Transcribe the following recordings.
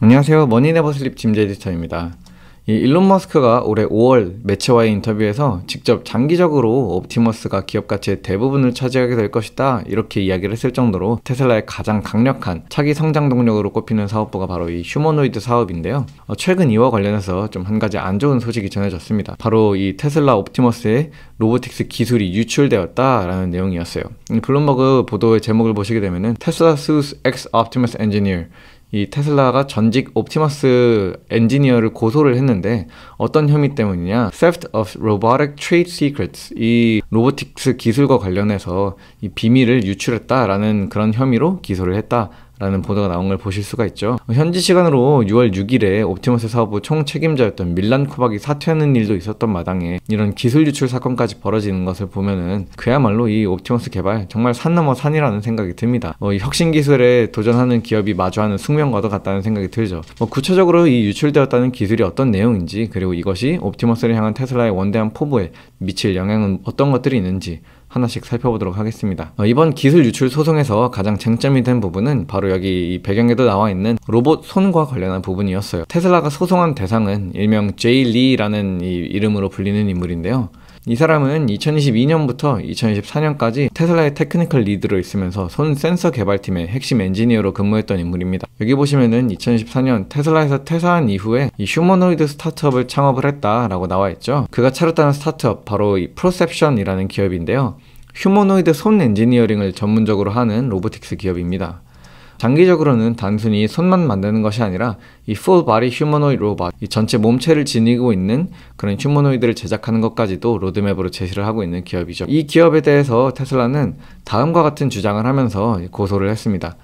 안녕하세요. 머니네버슬립 짐 에디터입니다. 일론 머스크가 올해 5월 매체와의 인터뷰에서 직접 장기적으로 옵티머스가 기업 가치의 대부분을 차지하게 될 것이다 이렇게 이야기를 했을 정도로 테슬라의 가장 강력한 차기 성장 동력으로 꼽히는 사업부가 바로 이 휴머노이드 사업인데요. 최근 이와 관련해서 좀 한 가지 안 좋은 소식이 전해졌습니다. 바로 이 테슬라 옵티머스의 로보틱스 기술이 유출되었다라는 내용이었어요. 블룸버그 보도의 제목을 보시게 되면은 테슬라 sues ex-Optimus engineer, 이 테슬라가 전직 옵티머스 엔지니어를 고소를 했는데 어떤 혐의 때문이냐? Theft of robotic trade secrets, 이 로보틱스 기술과 관련해서 이 비밀을 유출했다라는 그런 혐의로 기소를 했다 라는 보도가 나온 걸 보실 수가 있죠. 현지 시간으로 6월 6일에 옵티머스 사업부 총책임자였던 밀란 코박이 사퇴하는 일도 있었던 마당에 이런 기술 유출 사건까지 벌어지는 것을 보면은 그야말로 이 옵티머스 개발 정말 산 넘어 산이라는 생각이 듭니다. 이 혁신 기술에 도전하는 기업이 마주하는 숙명과도 같다는 생각이 들죠. 구체적으로 이 유출되었다는 기술이 어떤 내용인지, 그리고 이것이 옵티머스를 향한 테슬라의 원대한 포부에 미칠 영향은 어떤 것들이 있는지 하나씩 살펴보도록 하겠습니다. 이번 기술 유출 소송에서 가장 쟁점이 된 부분은 바로 여기 이 배경에도 나와 있는 로봇 손과 관련한 부분이었어요. 테슬라가 소송한 대상은 일명 제이 리라는 이 이름으로 불리는 인물인데요. 이 사람은 2022년부터 2024년까지 테슬라의 테크니컬 리드로 있으면서 손 센서 개발팀의 핵심 엔지니어로 근무했던 인물입니다. 여기 보시면은 2014년 테슬라에서 퇴사한 이후에 이 휴머노이드 스타트업을 창업을 했다라고 나와 있죠. 그가 차렸다는 스타트업 바로 이 프로셉션이라는 기업인데요. 휴머노이드 손 엔지니어링을 전문적으로 하는 로보틱스 기업입니다. 장기적으로는 단순히 손만 만드는 것이 아니라 이 full body humanoid robot, 이 전체 몸체를 지니고 있는 그런 휴머노이드를 제작하는 것까지도 로드맵으로 제시를 하고 있는 기업이죠. 이 기업에 대해서 테슬라는 다음과 같은 주장을 하면서 고소를 했습니다.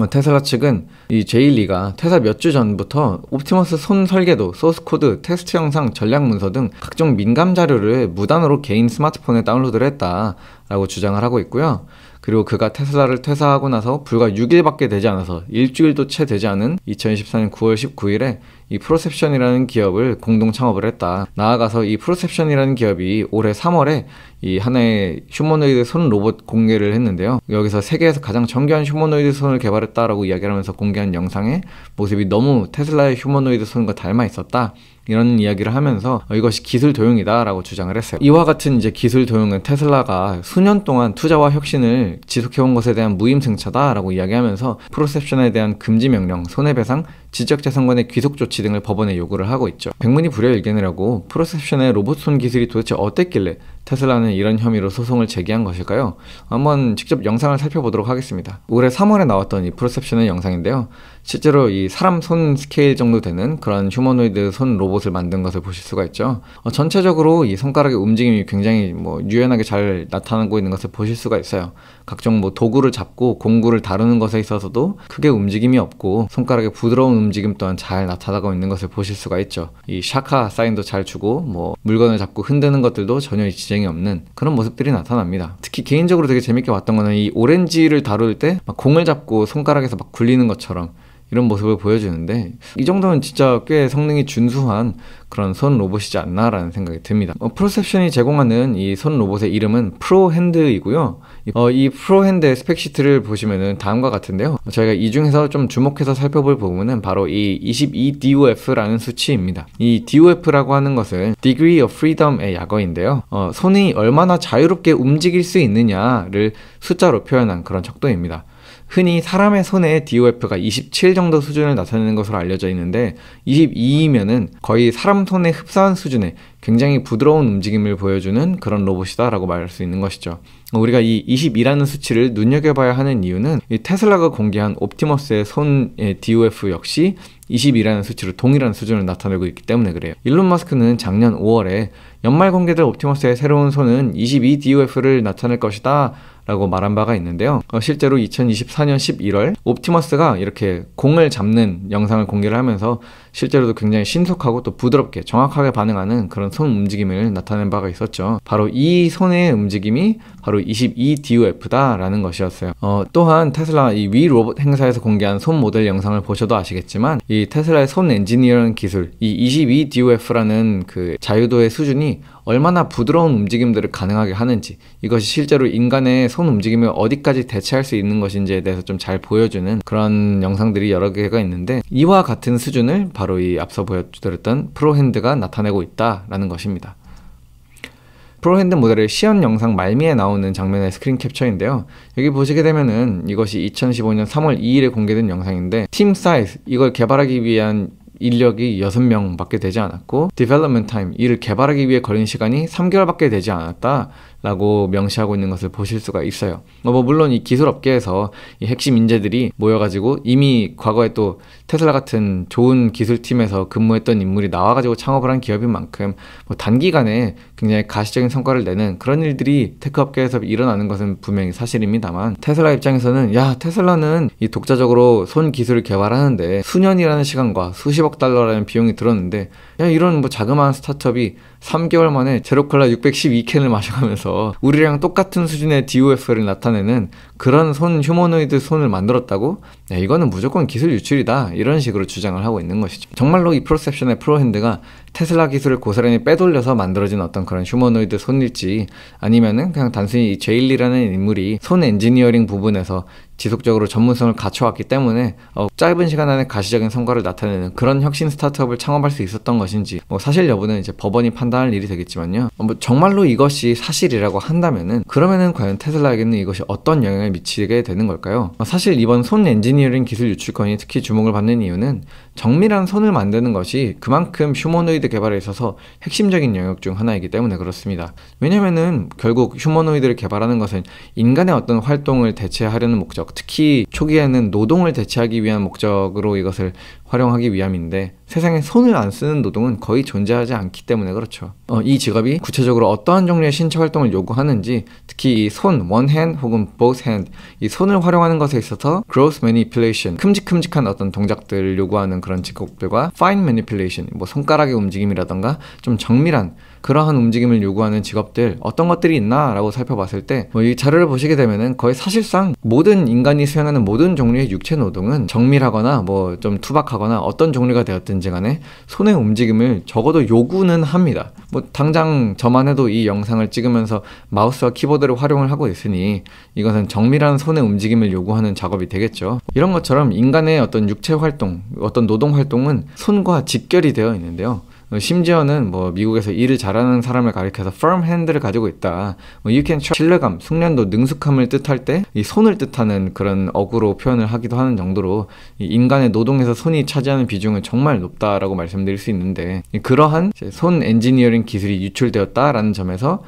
테슬라 측은 이 제이 리가 퇴사 몇 주 전부터 옵티머스 손 설계도, 소스 코드, 테스트 영상, 전략 문서 등 각종 민감 자료를 무단으로 개인 스마트폰에 다운로드를 했다라고 주장을 하고 있고요. 그리고 그가 테슬라를 퇴사하고 나서 불과 6일밖에 되지 않아서 일주일도 채 되지 않은 2024년 9월 19일에 이 프로셉션이라는 기업을 공동 창업을 했다. 나아가서 이 프로셉션이라는 기업이 올해 3월에 이 하나의 휴머노이드 손 로봇 공개를 했는데요. 여기서 세계에서 가장 정교한 휴머노이드 손을 개발했다라고 이야기를 하면서 공개한 영상의 모습이 너무 테슬라의 휴머노이드 손과 닮아 있었다. 이런 이야기를 하면서 이것이 기술 도용이다 라고 주장을 했어요. 이와 같은 이제 기술 도용은 테슬라가 수년 동안 투자와 혁신을 지속해온 것에 대한 무임승차다 라고 이야기하면서 프로셉션에 대한 금지 명령, 손해배상, 지적재산권의 귀속 조치 등을 법원에 요구를 하고 있죠. 백문이 불여일견이라고 프로셉션의 로봇 손 기술이 도대체 어땠길래 테슬라는 이런 혐의로 소송을 제기한 것일까요? 한번 직접 영상을 살펴보도록 하겠습니다. 올해 3월에 나왔던 이 프로셉션의 영상인데요. 실제로 이 사람 손 스케일 정도 되는 그런 휴머노이드 손 로봇을 만든 것을 보실 수가 있죠. 전체적으로 이 손가락의 움직임이 굉장히 유연하게 잘 나타나고 있는 것을 보실 수가 있어요. 각종 도구를 잡고 공구를 다루는 것에 있어서도 크게 움직임이 없고 손가락의 부드러운 움직임 또한 잘 나타나고 있는 것을 보실 수가 있죠. 이 샤카 사인도 잘 주고 물건을 잡고 흔드는 것들도 전혀 지장이 없는 그런 모습들이 나타납니다. 특히 개인적으로 되게 재밌게 봤던 거는 이 오렌지를 다룰 때 막 공을 잡고 손가락에서 막 굴리는 것처럼 이런 모습을 보여주는데 이 정도면 진짜 꽤 성능이 준수한 그런 손 로봇이지 않나라는 생각이 듭니다. 프로셉션이 제공하는 이 손 로봇의 이름은 프로핸드이고요. 이 프로핸드의 스펙시트를 보시면은 다음과 같은데요. 저희가 이 중에서 좀 주목해서 살펴볼 부분은 바로 이 22DOF라는 수치입니다. 이 DOF라고 하는 것은 Degree of Freedom의 약어인데요. 손이 얼마나 자유롭게 움직일 수 있느냐를 숫자로 표현한 그런 척도입니다. 흔히 사람의 손에 DOF가 27 정도 수준을 나타내는 것으로 알려져 있는데 22이면은 거의 사람 손에 흡사한 수준의 굉장히 부드러운 움직임을 보여주는 그런 로봇이다 라고 말할 수 있는 것이죠. 우리가 이 22라는 수치를 눈여겨봐야 하는 이유는 이 테슬라가 공개한 옵티머스의 손의 DOF 역시 22라는 수치로 동일한 수준을 나타내고 있기 때문에 그래요. 일론 머스크는 작년 5월에 연말 공개될 옵티머스의 새로운 손은 22DOF를 나타낼 것이다 라고 말한 바가 있는데요. 실제로 2024년 11월 옵티머스가 이렇게 공을 잡는 영상을 공개를 하면서 실제로도 굉장히 신속하고 또 부드럽게 정확하게 반응하는 그런 손 움직임을 나타낸 바가 있었죠. 바로 이 손의 움직임이 바로 22DOF다 라는 것이었어요. 또한 테슬라 이 위 로봇 행사에서 공개한 손 모델 영상을 보셔도 아시겠지만 이 테슬라의 손 엔지니어링 기술 이 22DOF라는 그 자유도의 수준이 얼마나 부드러운 움직임들을 가능하게 하는지, 이것이 실제로 인간의 손 움직임을 어디까지 대체할 수 있는 것인지에 대해서 좀 잘 보여주는 그런 영상들이 여러 개가 있는데, 이와 같은 수준을 바로 이 앞서 보여드렸던 프로핸드가 나타내고 있다라는 것입니다. 프로핸드 모델의 시연 영상 말미에 나오는 장면의 스크린 캡처인데요. 여기 보시게 되면은 이것이 2015년 3월 2일에 공개된 영상인데, 팀 사이즈, 이걸 개발하기 위한 인력이 6명밖에 되지 않았고, development time, 이를 개발하기 위해 걸린 시간이 3개월밖에 되지 않았다 라고 명시하고 있는 것을 보실 수가 있어요. 물론 이 기술 업계에서 이 핵심 인재들이 모여가지고 이미 과거에 또 테슬라 같은 좋은 기술팀에서 근무했던 인물이 나와가지고 창업을 한 기업인 만큼 단기간에 굉장히 가시적인 성과를 내는 그런 일들이 테크 업계에서 일어나는 것은 분명히 사실입니다만, 테슬라 입장에서는 테슬라는 이 독자적으로 손 기술을 개발하는데 수년이라는 시간과 수십억 달러라는 비용이 들었는데, 이런 자그마한 스타트업이 3개월 만에 제로콜라 612캔을 마셔가면서 우리랑 똑같은 수준의 DOF를 나타내는 그런 휴머노이드 손을 만들었다고? 이거는 무조건 기술 유출이다, 이런 식으로 주장을 하고 있는 것이죠. 정말로 이 프로셉션의 프로핸드가 테슬라 기술을 고스란히 빼돌려서 만들어진 어떤 그런 휴머노이드 손일지, 아니면은 그냥 단순히 이 제일리라는 인물이 손 엔지니어링 부분에서 지속적으로 전문성을 갖춰왔기 때문에 짧은 시간 안에 가시적인 성과를 나타내는 그런 혁신 스타트업을 창업할 수 있었던 것인지, 사실 여부는 이제 법원이 판단할 일이 되겠지만요. 정말로 이것이 사실이라고 한다면은, 그러면은 과연 테슬라에게는 이것이 어떤 영향을 미치게 되는 걸까요? 사실 이번 손 엔지니어링 기술 유출건이 특히 주목을 받는 이유는 정밀한 손을 만드는 것이 그만큼 휴머노이드 개발에 있어서 핵심적인 영역 중 하나이기 때문에 그렇습니다. 왜냐면은 결국 휴머노이드를 개발하는 것은 인간의 어떤 활동을 대체하려는 목적, 특히 초기에는 노동을 대체하기 위한 목적으로 이것을 활용하기 위함인데, 세상에 손을 안 쓰는 노동은 거의 존재하지 않기 때문에 그렇죠. 이 직업이 구체적으로 어떠한 종류의 신체 활동을 요구하는지, 특히 이 손, one hand 혹은 both hand, 이 손을 활용하는 것에 있어서 gross manipulation, 큼직큼직한 어떤 동작들을 요구하는 그런 직업들과 fine manipulation, 손가락의 움직임이라던가 좀 정밀한 그러한 움직임을 요구하는 직업들, 어떤 것들이 있나 라고 살펴봤을 때, 이 자료를 보시게 되면은 거의 사실상 모든 인간이 수행하는 모든 종류의 육체 노동은 정밀하거나 좀 투박하거나 어떤 종류가 되었든지 간에 손의 움직임을 적어도 요구는 합니다. 당장 저만 해도 이 영상을 찍으면서 마우스와 키보드를 활용을 하고 있으니 이것은 정밀한 손의 움직임을 요구하는 작업이 되겠죠. 이런 것처럼 인간의 어떤 육체 활동, 어떤 노동 활동은 손과 직결이 되어 있는데요. 심지어는 미국에서 일을 잘하는 사람을 가리켜서 firm hand를 가지고 있다, you can trust, 신뢰감, 숙련도, 능숙함을 뜻할 때 이 손을 뜻하는 그런 어구로 표현을 하기도 하는 정도로 이 인간의 노동에서 손이 차지하는 비중은 정말 높다라고 말씀드릴 수 있는데, 그러한 손 엔지니어링 기술이 유출되었다라는 점에서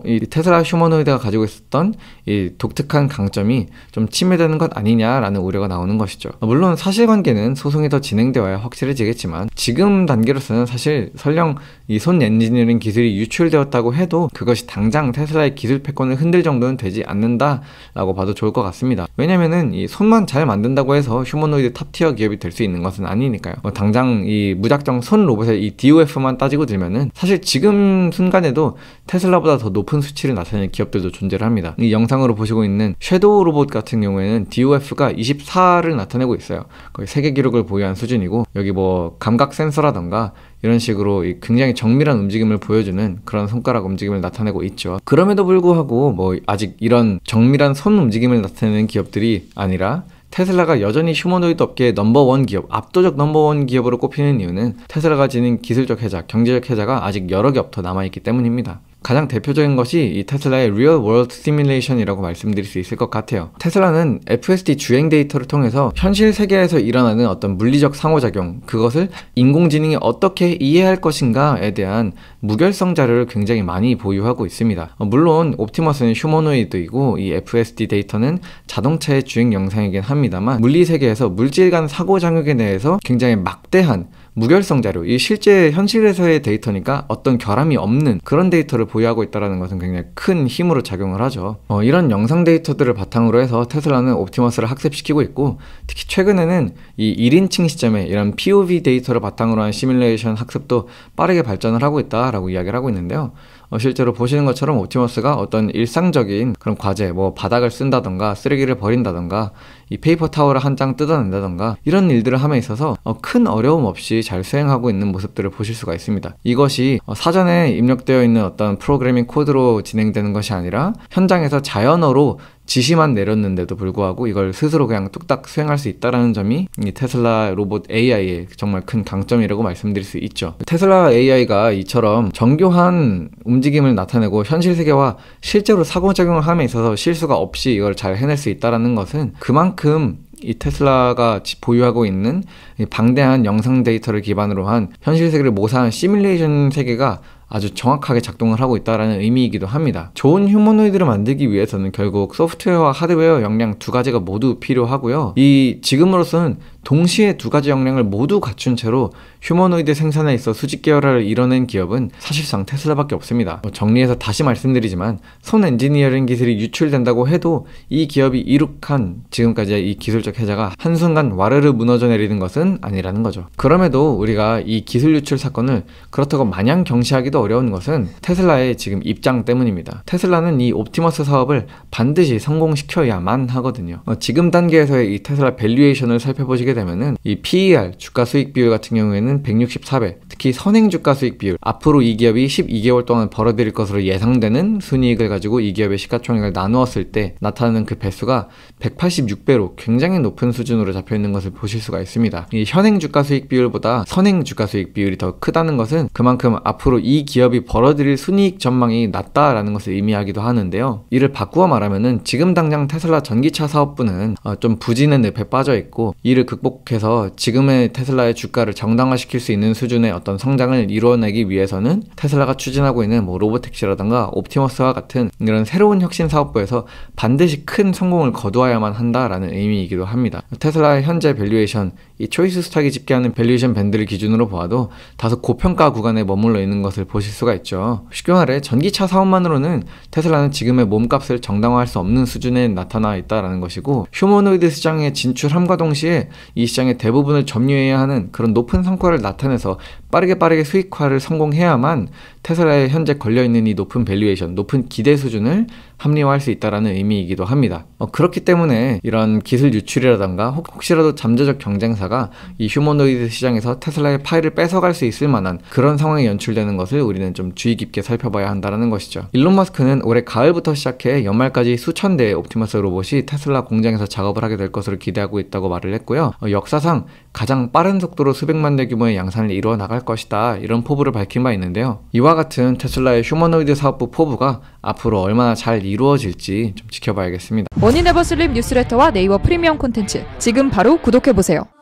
이 테슬라 휴머노이드가 가지고 있었던 이 독특한 강점이 좀 침해되는 것 아니냐라는 우려가 나오는 것이죠. 물론 사실관계는 소송이 더 진행되어야 확실해지겠지만, 지금 단계로서는 사실 설령 이 손 엔지니어링 기술이 유출되었다고 해도 그것이 당장 테슬라의 기술 패권을 흔들 정도는 되지 않는다라고 봐도 좋을 것 같습니다. 왜냐면은 이 손만 잘 만든다고 해서 휴머노이드 탑티어 기업이 될 수 있는 것은 아니니까요. 당장 이 무작정 손 로봇의 이 DOF만 따지고 들면은 사실 지금 순간에도 테슬라보다 더 높은 수치를 나타내는 기업들도 존재를 합니다. 이 영상으로 보시고 있는 섀도우 로봇 같은 경우에는 DOF가 24를 나타내고 있어요. 거의 세계 기록을 보유한 수준이고, 여기 감각 센서라던가 이런 식으로 굉장히 정밀한 움직임을 보여주는 그런 손가락 움직임을 나타내고 있죠. 그럼에도 불구하고 아직 이런 정밀한 손 움직임을 나타내는 기업들이 아니라 테슬라가 여전히 휴머노이드 업계의 넘버원 기업, 압도적 넘버원 기업으로 꼽히는 이유는 테슬라가 지닌 기술적 혜자, 경제적 혜자가 아직 여러 겹 더 남아있기 때문입니다. 가장 대표적인 것이 이 테슬라의 Real World Simulation이라고 말씀드릴 수 있을 것 같아요. 테슬라는 FSD 주행 데이터를 통해서 현실 세계에서 일어나는 어떤 물리적 상호작용, 그것을 인공지능이 어떻게 이해할 것인가에 대한 무결성 자료를 굉장히 많이 보유하고 있습니다. 물론 옵티머스는 휴머노이드이고 이 FSD 데이터는 자동차의 주행 영상이긴 합니다만, 물리 세계에서 물질 간 상호작용에 대해서 굉장히 막대한 무결성 자료, 이 실제 현실에서의 데이터니까 어떤 결함이 없는 그런 데이터를 보유하고 있다는 것은 굉장히 큰 힘으로 작용을 하죠. 이런 영상 데이터들을 바탕으로 해서 테슬라는 옵티머스를 학습시키고 있고, 특히 최근에는 이 1인칭 시점에 이런 POV 데이터를 바탕으로 한 시뮬레이션 학습도 빠르게 발전을 하고 있다라고 이야기를 하고 있는데요. 실제로 보시는 것처럼 옵티머스가 어떤 일상적인 그런 과제, 바닥을 쓴다던가 쓰레기를 버린다던가 이 페이퍼 타월을 한 장 뜯어낸다던가 이런 일들을 함에 있어서 큰 어려움 없이 잘 수행하고 있는 모습들을 보실 수가 있습니다. 이것이 사전에 입력되어 있는 어떤 프로그래밍 코드로 진행되는 것이 아니라 현장에서 자연어로 지시만 내렸는데도 불구하고 이걸 스스로 그냥 뚝딱 수행할 수 있다는 점이 이 테슬라 로봇 AI의 정말 큰 강점이라고 말씀드릴 수 있죠. 테슬라 AI가 이처럼 정교한 움직임을 나타내고 현실 세계와 실제로 상호작용을 함에 있어서 실수가 없이 이걸 잘 해낼 수 있다는 것은 그만큼 이 테슬라가 보유하고 있는 방대한 영상 데이터를 기반으로 한 현실 세계를 모사한 시뮬레이션 세계가 아주 정확하게 작동을 하고 있다는 의미이기도 합니다. 좋은 휴머노이드를 만들기 위해서는 결국 소프트웨어와 하드웨어 역량 두 가지가 모두 필요하고요. 이 지금으로서는 동시에 두 가지 역량을 모두 갖춘 채로 휴머노이드 생산에 있어 수직 계열화를 이뤄낸 기업은 사실상 테슬라밖에 없습니다. 정리해서 다시 말씀드리지만 손 엔지니어링 기술이 유출된다고 해도 이 기업이 이룩한 지금까지의 이 기술적 해자가 한순간 와르르 무너져 내리는 것은 아니라는 거죠. 그럼에도 우리가 이 기술 유출 사건을 그렇다고 마냥 경시하기도 어려운 것은 테슬라의 지금 입장 때문입니다. 테슬라는 이 옵티머스 사업을 반드시 성공시켜야만 하거든요. 지금 단계에서의 이 테슬라 밸류에이션을 살펴보시게 되면은 이 PER 주가 수익 비율 같은 경우에는 164배, 특히 선행 주가 수익 비율, 앞으로 이 기업이 12개월 동안 벌어들일 것으로 예상되는 순이익을 가지고 이 기업의 시가총액을 나누었을 때 나타나는 그 배수가 186배로 굉장히 높은 수준으로 잡혀 있는 것을 보실 수가 있습니다. 이 현행 주가 수익 비율보다 선행 주가 수익 비율이 더 크다는 것은 그만큼 앞으로 이 기업이 벌어들일 순이익 전망이 낮다라는 것을 의미하기도 하는데요. 이를 바꾸어 말하면은 지금 당장 테슬라 전기차 사업부는 좀 부진의 늪에 빠져 있고 이를 극복해서 지금의 테슬라의 주가를 정당화시킬 수 있는 수준의 어떤 성장을 이루어내기 위해서는 테슬라가 추진하고 있는 뭐 로보택시라든가 옵티머스와 같은 이런 새로운 혁신 사업부에서 반드시 큰 성공을 거두어야만 한다라는 의미이기도 합니다. 테슬라의 현재 밸류에이션, 이 초이스 스탁이 집계하는 밸류에이션 밴드를 기준으로 보아도 다소 고평가 구간에 머물러 있는 것을 보실 수가 있죠. 쉽게 말해 전기차 사업만으로는 테슬라는 지금의 몸값을 정당화할 수 없는 수준에 나타나 있다는 것이고 휴머노이드 시장에 진출함과 동시에 이 시장의 대부분을 점유해야 하는 그런 높은 성과를 나타내서 빠르게 수익화를 성공해야만 테슬라에 현재 걸려있는 이 높은 밸류에이션, 높은 기대 수준을 합리화할 수 있다는 의미이기도 합니다. 그렇기 때문에 이런 기술 유출이라던가 혹시라도 잠재적 경쟁사가 이 휴머노이드 시장에서 테슬라의 파일을 뺏어갈 수 있을 만한 그런 상황이 연출되는 것을 우리는 좀 주의 깊게 살펴봐야 한다는 것이죠. 일론 머스크는 올해 가을부터 시작해 연말까지 수천 대의 옵티머스 로봇이 테슬라 공장에서 작업을 하게 될 것으로 기대하고 있다고 말을 했고요. 역사상 가장 빠른 속도로 수백만 대 규모의 양산을 이루어 나갈 것이다, 이런 포부를 밝힌 바 있는데요. 이와 같은 테슬라의 휴머노이드 사업부 포부가 앞으로 얼마나 잘 이루어질지 좀 지켜봐야겠습니다. 머니네버슬립 뉴스레터와 네이버 프리미엄 콘텐츠 지금 바로 구독해보세요.